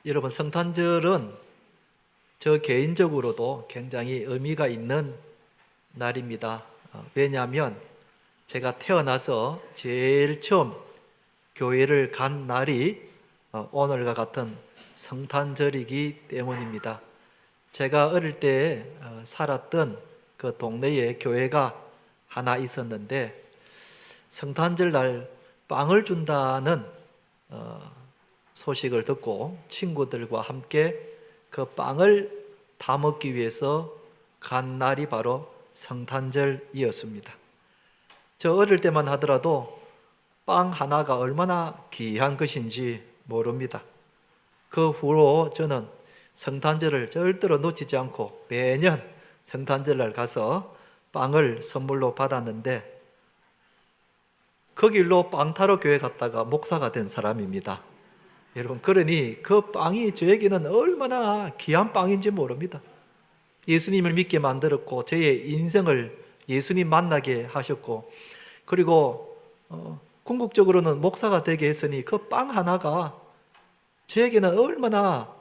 여러분, 성탄절은 저 개인적으로도 굉장히 의미가 있는 날입니다. 왜냐하면 제가 태어나서 제일 처음 교회를 간 날이 오늘과 같은 성탄절이기 때문입니다. 제가 어릴 때 살았던 그 동네에 교회가 하나 있었는데 성탄절 날 빵을 준다는 소식을 듣고 친구들과 함께 그 빵을 다 먹기 위해서 간 날이 바로 성탄절이었습니다. 저 어릴 때만 하더라도 빵 하나가 얼마나 귀한 것인지 모릅니다. 그 후로 저는 성탄절을 절대로 놓치지 않고 매년 성탄절날 가서 빵을 선물로 받았는데 그 길로 빵 타러 교회 갔다가 목사가 된 사람입니다. 여러분, 그러니 그 빵이 저에게는 얼마나 귀한 빵인지 모릅니다. 예수님을 믿게 만들었고 저의 인생을 예수님 만나게 하셨고, 그리고 궁극적으로는 목사가 되게 했으니 그 빵 하나가 저에게는 얼마나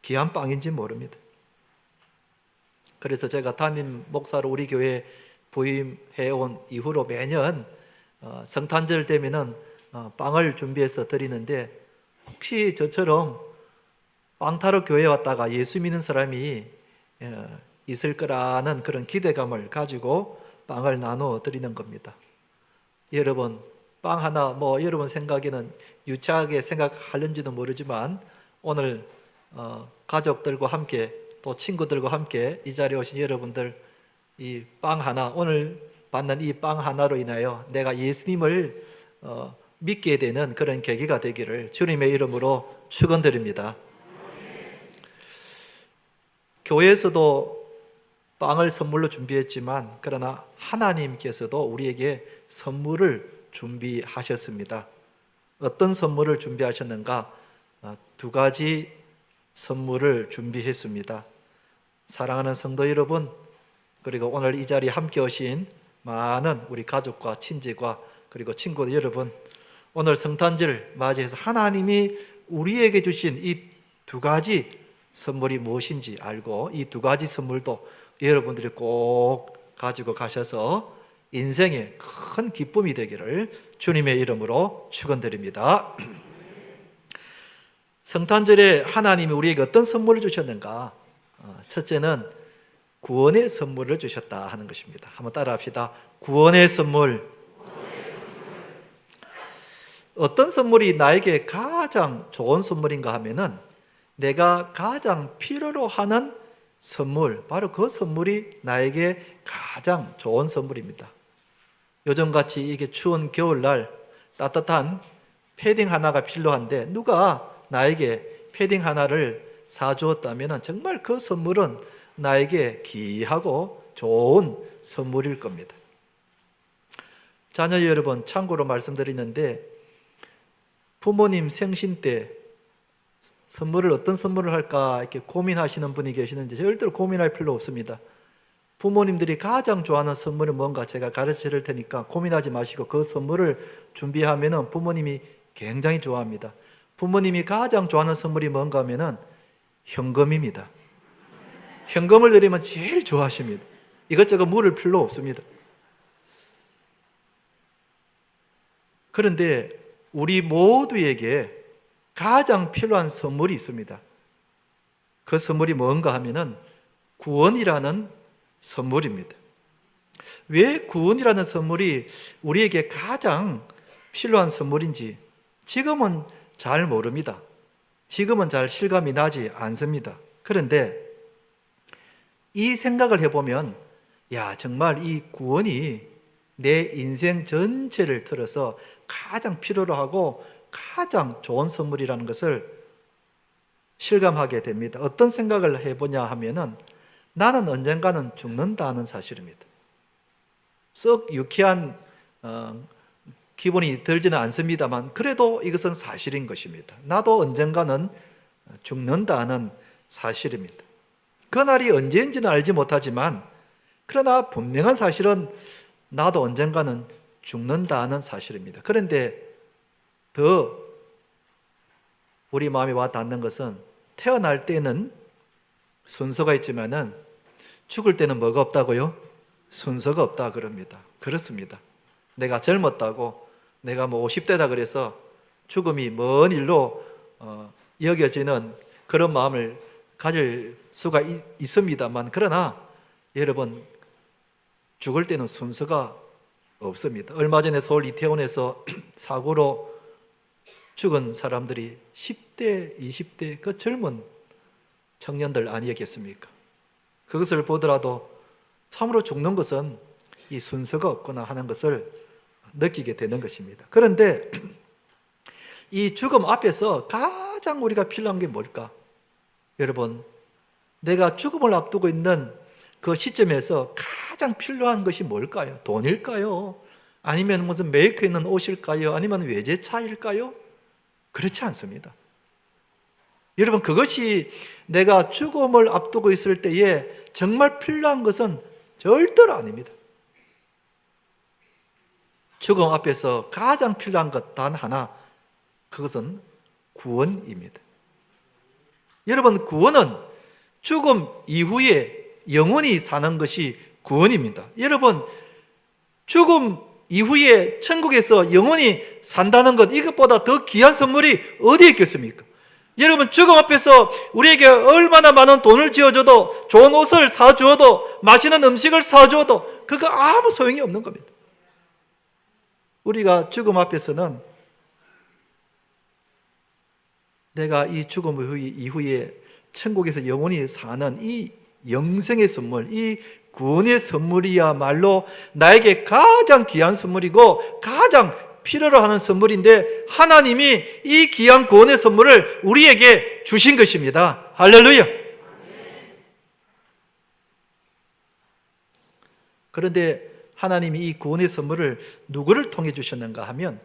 귀한 빵인지 모릅니다. 그래서 제가 담임 목사로 우리 교회에 부임해온 이후로 매년 성탄절 되면은 빵을 준비해서 드리는데, 혹시 저처럼 빵 타러 교회에 왔다가 예수 믿는 사람이 있을 거라는 그런 기대감을 가지고 빵을 나누어 드리는 겁니다. 여러분, 빵 하나 여러분 생각에는 유치하게 생각하는지도 모르지만 오늘 가족들과 함께 또 친구들과 함께 이 자리에 오신 여러분들, 이 빵 하나, 오늘 받는 이 빵 하나로 인하여 내가 예수님을 믿게 되는 그런 계기가 되기를 주님의 이름으로 축원드립니다. 교회에서도 빵을 선물로 준비했지만 그러나 하나님께서도 우리에게 선물을 준비하셨습니다. 어떤 선물을 준비하셨는가? 두 가지 선물을 준비했습니다. 사랑하는 성도 여러분, 그리고 오늘 이 자리에 함께 오신 많은 우리 가족과 친지과 그리고 친구들 여러분, 오늘 성탄절 맞이해서 하나님이 우리에게 주신 이 두 가지 선물이 무엇인지 알고 이 두 가지 선물도 여러분들이 꼭 가지고 가셔서 인생의 큰 기쁨이 되기를 주님의 이름으로 축원드립니다. 성탄절에 하나님이 우리에게 어떤 선물을 주셨는가? 첫째는 구원의 선물을 주셨다 하는 것입니다. 한번 따라합시다. 구원의 선물. 어떤 선물이 나에게 가장 좋은 선물인가 하면은 내가 가장 필요로 하는 선물, 바로 그 선물이 나에게 가장 좋은 선물입니다. 요즘같이 이게 추운 겨울날 따뜻한 패딩 하나가 필요한데 누가 나에게 패딩 하나를 사주었다면 정말 그 선물은 나에게 귀하고 좋은 선물일 겁니다. 자녀 여러분, 참고로 말씀드리는데 부모님 생신 때 선물을 어떤 선물을 할까 이렇게 고민하시는 분이 계시는데 절대로 고민할 필요 없습니다. 부모님들이 가장 좋아하는 선물은 뭔가 제가 가르쳐 드릴 테니까 고민하지 마시고 그 선물을 준비하면 부모님이 굉장히 좋아합니다. 부모님이 가장 좋아하는 선물이 뭔가 하면은 현금입니다. 현금을 드리면 제일 좋아하십니다. 이것저것 물을 필요 없습니다. 그런데 우리 모두에게 가장 필요한 선물이 있습니다. 그 선물이 뭔가 하면은 구원이라는 선물입니다. 왜 구원이라는 선물이 우리에게 가장 필요한 선물인지 지금은 잘 모릅니다. 지금은 잘 실감이 나지 않습니다. 그런데 이 생각을 해보면 정말 이 구원이 내 인생 전체를 틀어서 가장 필요로 하고 가장 좋은 선물이라는 것을 실감하게 됩니다. 어떤 생각을 해보냐 하면은 나는 언젠가는 죽는다는 사실입니다. 썩 유쾌한 기분이 들지는 않습니다만 그래도 이것은 사실인 것입니다. 나도 언젠가는 죽는다는 사실입니다. 그날이 언제인지는 알지 못하지만 그러나 분명한 사실은 나도 언젠가는 죽는다는 사실입니다. 그런데 더 우리 마음에 와 닿는 것은 태어날 때는 순서가 있지만은 죽을 때는 뭐가 없다고요? 순서가 없다 그럽니다. 그렇습니다. 내가 젊었다고, 내가 뭐 50대다 그래서 죽음이 먼 일로 여겨지는 그런 마음을 가질 수가 있습니다만, 그러나 여러분, 죽을 때는 순서가 없습니다. 얼마 전에 서울 이태원에서 사고로 죽은 사람들이 10대, 20대 그 젊은 청년들 아니었겠습니까? 그것을 보더라도 참으로 죽는 것은 이 순서가 없구나 하는 것을 느끼게 되는 것입니다. 그런데 이 죽음 앞에서 가장 우리가 필요한 게 뭘까? 여러분, 내가 죽음을 앞두고 있는 그 시점에서 가장 필요한 것이 뭘까요? 돈일까요? 아니면 무슨 메이커 있는 옷일까요? 아니면 외제차일까요? 그렇지 않습니다. 여러분, 그것이 내가 죽음을 앞두고 있을 때에 정말 필요한 것은 절대로 아닙니다. 죽음 앞에서 가장 필요한 것 단 하나, 그것은 구원입니다. 여러분, 구원은 죽음 이후에 영원히 사는 것이 구원입니다. 여러분, 죽음 이후에 천국에서 영원히 산다는 것, 이것보다 더 귀한 선물이 어디에 있겠습니까? 여러분, 죽음 앞에서 우리에게 얼마나 많은 돈을 지어줘도, 좋은 옷을 사주어도, 맛있는 음식을 사주어도 그거 아무 소용이 없는 겁니다. 우리가 죽음 앞에서는 내가 이 죽음 이후에 천국에서 영원히 사는 이 영생의 선물, 이 구원의 선물이야말로 나에게 가장 귀한 선물이고 가장 필요로 하는 선물인데, 하나님이 이 귀한 구원의 선물을 우리에게 주신 것입니다. 할렐루야. 그런데 하나님이 이 구원의 선물을 누구를 통해 주셨는가 하면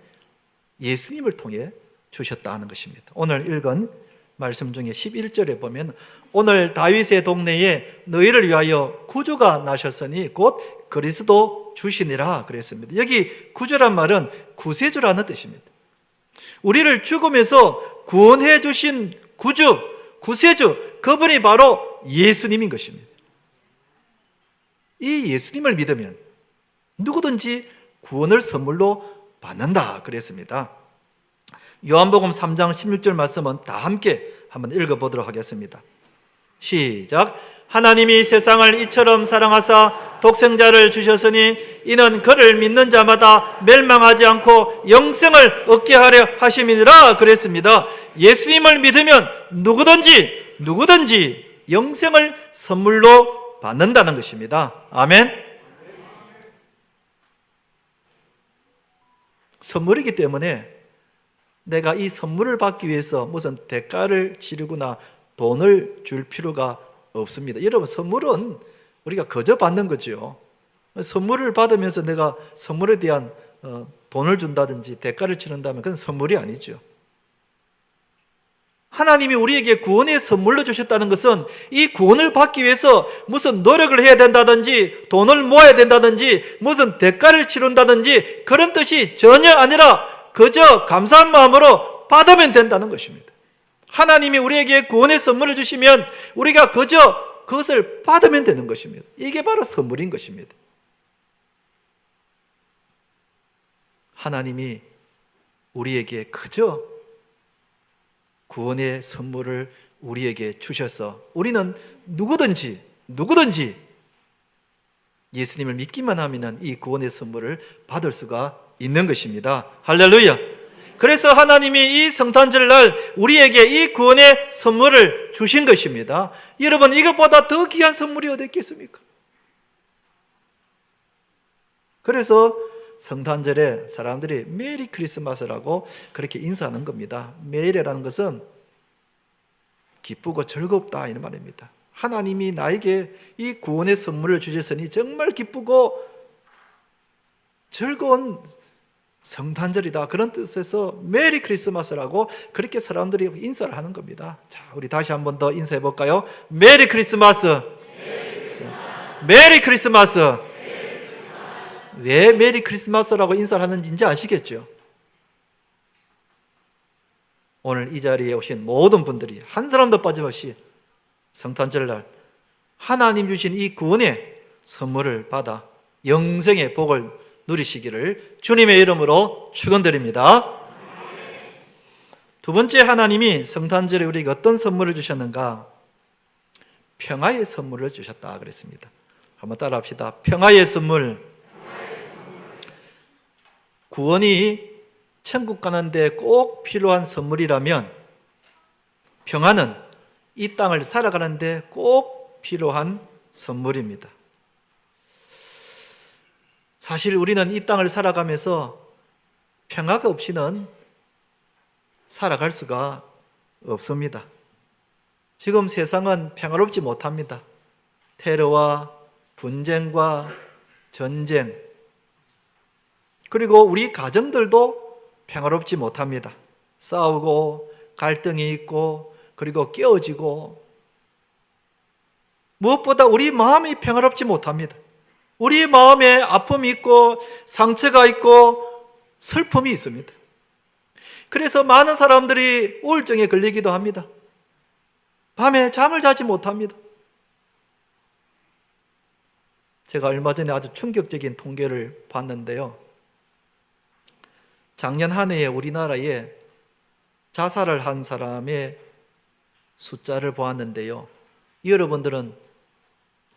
예수님을 통해 주셨다 하는 것입니다. 오늘 읽은 말씀 중에 11절에 보면, 오늘 다윗의 동네에 너희를 위하여 구주가 나셨으니 곧 그리스도 주시니라 그랬습니다. 여기 구주란 말은 구세주라는 뜻입니다. 우리를 죽음에서 구원해 주신 구주, 구세주, 그분이 바로 예수님인 것입니다. 이 예수님을 믿으면 누구든지 구원을 선물로 받는다 그랬습니다. 요한복음 3장 16절 말씀은 다 함께 한번 읽어보도록 하겠습니다. 시작. 하나님이 세상을 이처럼 사랑하사 독생자를 주셨으니 이는 그를 믿는 자마다 멸망하지 않고 영생을 얻게 하려 하심이니라 그랬습니다. 예수님을 믿으면 누구든지 영생을 선물로 받는다는 것입니다. 아멘. 선물이기 때문에 내가 이 선물을 받기 위해서 무슨 대가를 치르거나 돈을 줄 필요가 없습니다. 여러분, 선물은 우리가 거저 받는 거죠. 선물을 받으면서 내가 선물에 대한 돈을 준다든지 대가를 치른다면 그건 선물이 아니죠. 하나님이 우리에게 구원의 선물로 주셨다는 것은 이 구원을 받기 위해서 무슨 노력을 해야 된다든지 돈을 모아야 된다든지 무슨 대가를 치른다든지 그런 뜻이 전혀 아니라 그저 감사한 마음으로 받으면 된다는 것입니다. 하나님이 우리에게 구원의 선물을 주시면 우리가 그저 그것을 받으면 되는 것입니다. 이게 바로 선물인 것입니다. 하나님이 우리에게 그저 구원의 선물을 우리에게 주셔서 우리는 누구든지 예수님을 믿기만 하면 이 구원의 선물을 받을 수가 있는 것입니다. 할렐루야. 그래서 하나님이 이 성탄절날 우리에게 이 구원의 선물을 주신 것입니다. 여러분, 이것보다 더 귀한 선물이 어디 있겠습니까? 그래서 성탄절에 사람들이 메리 크리스마스라고 그렇게 인사하는 겁니다. 메리라는 것은 기쁘고 즐겁다 이런 말입니다. 하나님이 나에게 이 구원의 선물을 주셨으니 정말 기쁘고 즐거운 성탄절이다, 그런 뜻에서 메리 크리스마스라고 그렇게 사람들이 인사를 하는 겁니다. 자, 우리 다시 한 번 더 인사해 볼까요? 메리 크리스마스. 메리 크리스마스. 왜 메리 크리스마스라고 인사를 하는지 이제 아시겠죠? 오늘 이 자리에 오신 모든 분들이 한 사람도 빠짐없이 성탄절날 하나님 주신 이 구원의 선물을 받아 영생의 복을 누리시기를 주님의 이름으로 축원드립니다. 두 번째, 하나님이 성탄절에 우리에게 어떤 선물을 주셨는가? 평화의 선물을 주셨다 그랬습니다. 한번 따라 합시다. 평화의 선물. 구원이 천국 가는데 꼭 필요한 선물이라면 평화는 이 땅을 살아가는데 꼭 필요한 선물입니다. 사실 우리는 이 땅을 살아가면서 평화가 없이는 살아갈 수가 없습니다. 지금 세상은 평화롭지 못합니다. 테러와 분쟁과 전쟁, 그리고 우리 가정들도 평화롭지 못합니다. 싸우고 갈등이 있고 그리고 깨어지고, 무엇보다 우리 마음이 평화롭지 못합니다. 우리 마음에 아픔이 있고 상처가 있고 슬픔이 있습니다. 그래서 많은 사람들이 우울증에 걸리기도 합니다. 밤에 잠을 자지 못합니다. 제가 얼마 전에 아주 충격적인 통계를 봤는데요. 작년 한 해에 우리나라에 자살을 한 사람의 숫자를 보았는데요. 여러분들은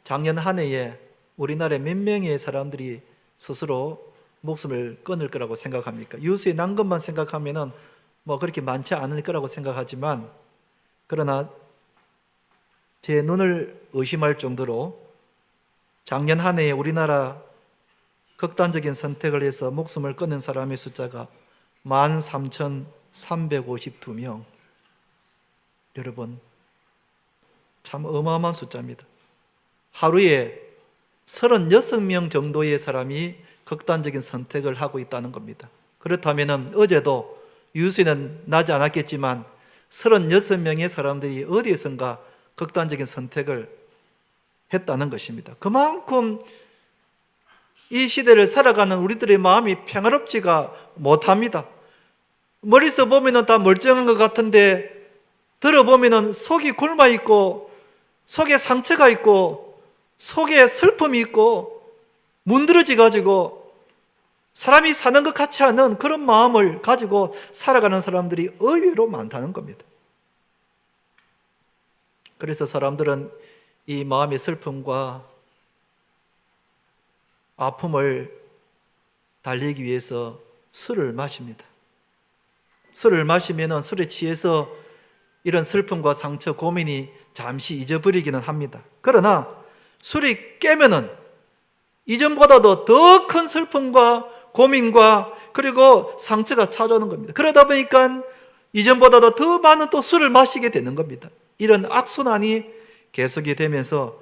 작년 한 해에 우리나라에 몇 명의 사람들이 스스로 목숨을 끊을 거라고 생각합니까? 유수에 난 것만 생각하면은 뭐 그렇게 많지 않을 거라고 생각하지만, 그러나 제 눈을 의심할 정도로 작년 한 해에 우리나라 극단적인 선택을 해서 목숨을 끊은 사람의 숫자가 13,352명. 여러분, 참 어마어마한 숫자입니다. 하루에 36명 정도의 사람이 극단적인 선택을 하고 있다는 겁니다. 그렇다면 어제도 유수에는 나지 않았겠지만 36명의 사람들이 어디에선가 극단적인 선택을 했다는 것입니다. 그만큼 이 시대를 살아가는 우리들의 마음이 평화롭지가 못합니다. 머리서 보면 다 멀쩡한 것 같은데 들어보면 속이 굶어 있고 속에 상처가 있고 속에 슬픔이 있고 문드러지 가지고 사람이 사는 것 같지 않은 그런 마음을 가지고 살아가는 사람들이 의외로 많다는 겁니다. 그래서 사람들은 이 마음의 슬픔과 아픔을 달래기 위해서 술을 마십니다. 술을 마시면 술에 취해서 이런 슬픔과 상처, 고민이 잠시 잊어버리기는 합니다. 그러나 술이 깨면은 이전보다도 더 큰 슬픔과 고민과 그리고 상처가 찾아오는 겁니다. 그러다 보니까 이전보다도 더 많은 또 술을 마시게 되는 겁니다. 이런 악순환이 계속이 되면서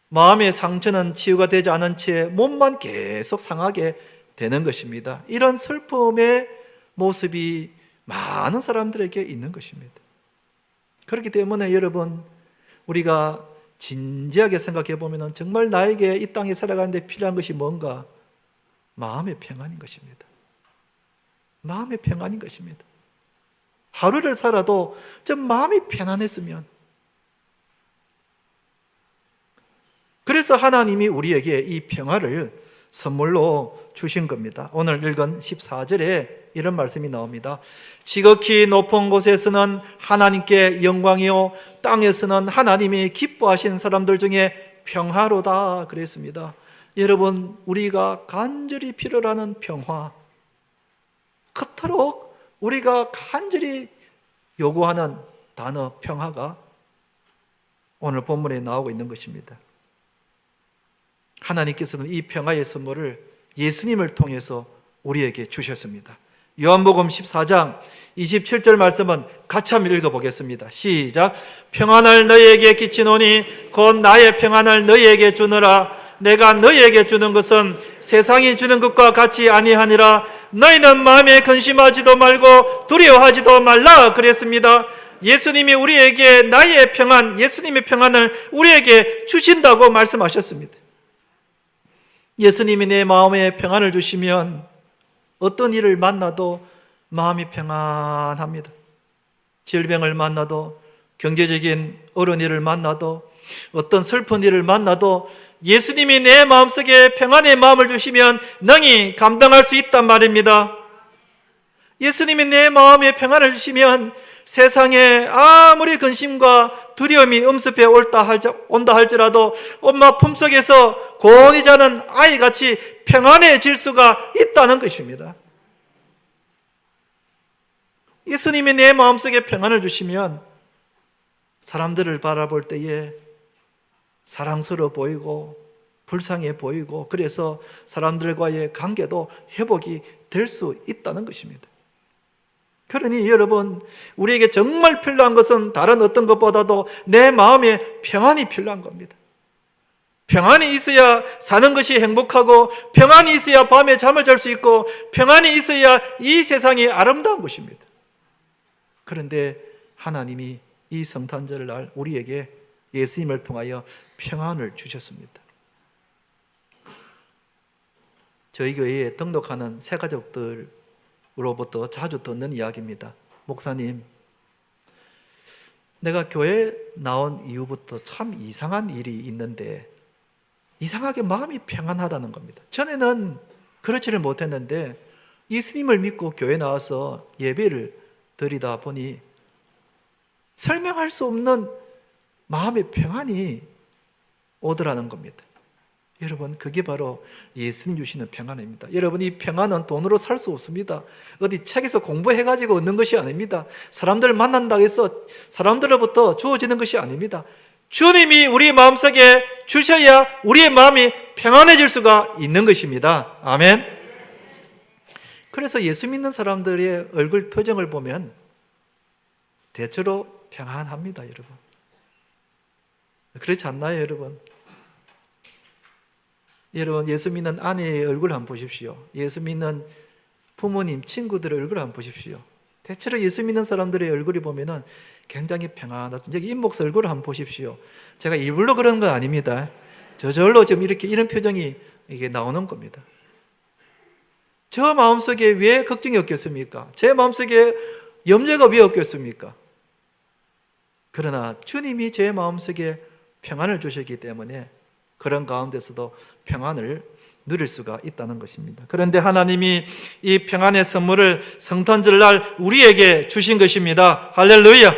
마음의 상처는 치유가 되지 않은 채 몸만 계속 상하게 되는 것입니다. 이런 슬픔의 모습이 많은 사람들에게 있는 것입니다. 그렇기 때문에 여러분, 우리가 진지하게 생각해 보면 정말 나에게 이 땅에 살아가는데 필요한 것이 뭔가? 마음의 평안인 것입니다. 마음의 평안인 것입니다. 하루를 살아도 좀 마음이 편안했으면, 그래서 하나님이 우리에게 이 평화를 선물로 주신 겁니다. 오늘 읽은 14절에 이런 말씀이 나옵니다. 지극히 높은 곳에서는 하나님께 영광이요 땅에서는 하나님이 기뻐하시는 사람들 중에 평화로다 그랬습니다. 여러분, 우리가 간절히 필요로 하는 평화, 그토록 우리가 간절히 요구하는 단어 평화가 오늘 본문에 나오고 있는 것입니다. 하나님께서는 이 평화의 선물을 예수님을 통해서 우리에게 주셨습니다. 요한복음 14장 27절 말씀은 같이 한번 읽어보겠습니다. 시작. 평안을 너희에게 끼치노니 곧 나의 평안을 너희에게 주노라. 내가 너희에게 주는 것은 세상이 주는 것과 같이 아니하니라. 너희는 마음에 근심하지도 말고 두려워하지도 말라 그랬습니다. 예수님이 우리에게 나의 평안, 예수님의 평안을 우리에게 주신다고 말씀하셨습니다. 예수님이 내 마음에 평안을 주시면 어떤 일을 만나도 마음이 평안합니다. 질병을 만나도, 경제적인 어려운 일을 만나도, 어떤 슬픈 일을 만나도 예수님이 내 마음속에 평안의 마음을 주시면 능히 감당할 수 있단 말입니다. 예수님이 내 마음에 평안을 주시면 세상에 아무리 근심과 두려움이 엄습해 온다 할지라도 엄마 품속에서 고온이 자는 아이같이 평안해질 수가 있다는 것입니다. 예수님이 내 마음속에 평안을 주시면 사람들을 바라볼 때에 사랑스러워 보이고 불쌍해 보이고, 그래서 사람들과의 관계도 회복이 될 수 있다는 것입니다. 그러니 여러분, 우리에게 정말 필요한 것은 다른 어떤 것보다도 내 마음에 평안이 필요한 겁니다. 평안이 있어야 사는 것이 행복하고, 평안이 있어야 밤에 잠을 잘 수 있고, 평안이 있어야 이 세상이 아름다운 것입니다. 그런데 하나님이 이 성탄절 날 우리에게 예수님을 통하여 평안을 주셨습니다. 저희 교회에 등록하는 새가족들로부터 자주 듣는 이야기입니다. 목사님, 내가 교회 나온 이후부터 참 이상한 일이 있는데 이상하게 마음이 평안하다는 겁니다. 전에는 그렇지를 못했는데 예수님을 믿고 교회 나와서 예배를 드리다 보니 설명할 수 없는 마음의 평안이 오더라는 겁니다. 여러분, 그게 바로 예수님 주시는 평안입니다. 여러분, 이 평안은 돈으로 살 수 없습니다. 어디 책에서 공부해가지고 얻는 것이 아닙니다. 사람들을 만난다고 해서 사람들로부터 주어지는 것이 아닙니다. 주님이 우리 마음속에 주셔야 우리의 마음이 평안해질 수가 있는 것입니다. 아멘. 그래서 예수 믿는 사람들의 얼굴 표정을 보면 대체로 평안합니다, 여러분. 그렇지 않나요, 여러분? 여러분, 예수 믿는 아내의 얼굴 한번 보십시오. 예수 믿는 부모님, 친구들의 얼굴 한번 보십시오. 대체로 예수 믿는 사람들의 얼굴이 보면은 굉장히 평안하다. 여기 임목사 얼굴을 한번 보십시오. 제가 일부러 그런 건 아닙니다. 저절로 지금 이렇게 이런 표정이 이게 나오는 겁니다. 저 마음속에 왜 걱정이 없겠습니까? 제 마음속에 염려가 왜 없겠습니까? 그러나 주님이 제 마음속에 평안을 주셨기 때문에 그런 가운데서도 평안을 누릴 수가 있다는 것입니다. 그런데 하나님이 이 평안의 선물을 성탄절날 우리에게 주신 것입니다. 할렐루야.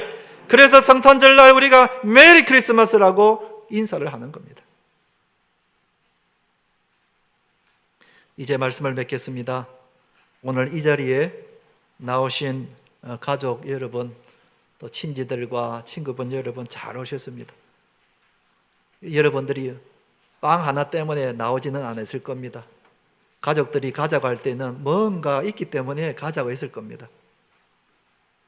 그래서 성탄절날 우리가 메리 크리스마스라고 인사를 하는 겁니다. 이제 말씀을 맺겠습니다. 오늘 이 자리에 나오신 가족 여러분, 또 친지들과 친구분 여러분 잘 오셨습니다. 여러분들이 빵 하나 때문에 나오지는 않았을 겁니다. 가족들이 가자고 할 때는 뭔가 있기 때문에 가자고 했을 겁니다.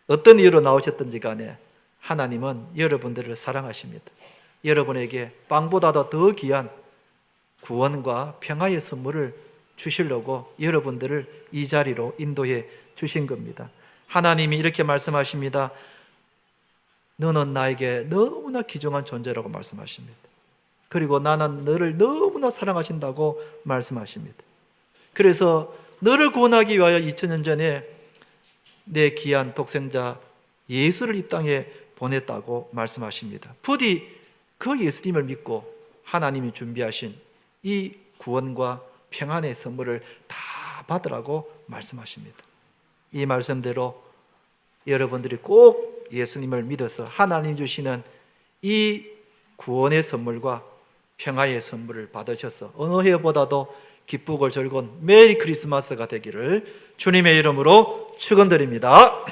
어떤 이유로 나오셨든지 간에 하나님은 여러분들을 사랑하십니다. 여러분에게 빵보다도 더 귀한 구원과 평화의 선물을 주시려고 여러분들을 이 자리로 인도해 주신 겁니다. 하나님이 이렇게 말씀하십니다. 너는 나에게 너무나 귀중한 존재라고 말씀하십니다. 그리고 나는 너를 너무나 사랑하신다고 말씀하십니다. 그래서 너를 구원하기 위하여 2000년 전에 내 귀한 독생자 예수를 이 땅에 보냈다고 말씀하십니다. 부디 그 예수님을 믿고 하나님이 준비하신 이 구원과 평안의 선물을 다 받으라고 말씀하십니다. 이 말씀대로 여러분들이 꼭 예수님을 믿어서 하나님 주시는 이 구원의 선물과 평화의 선물을 받으셔서 어느 해보다도 기쁘고 즐거운 메리 크리스마스가 되기를 주님의 이름으로 축원드립니다.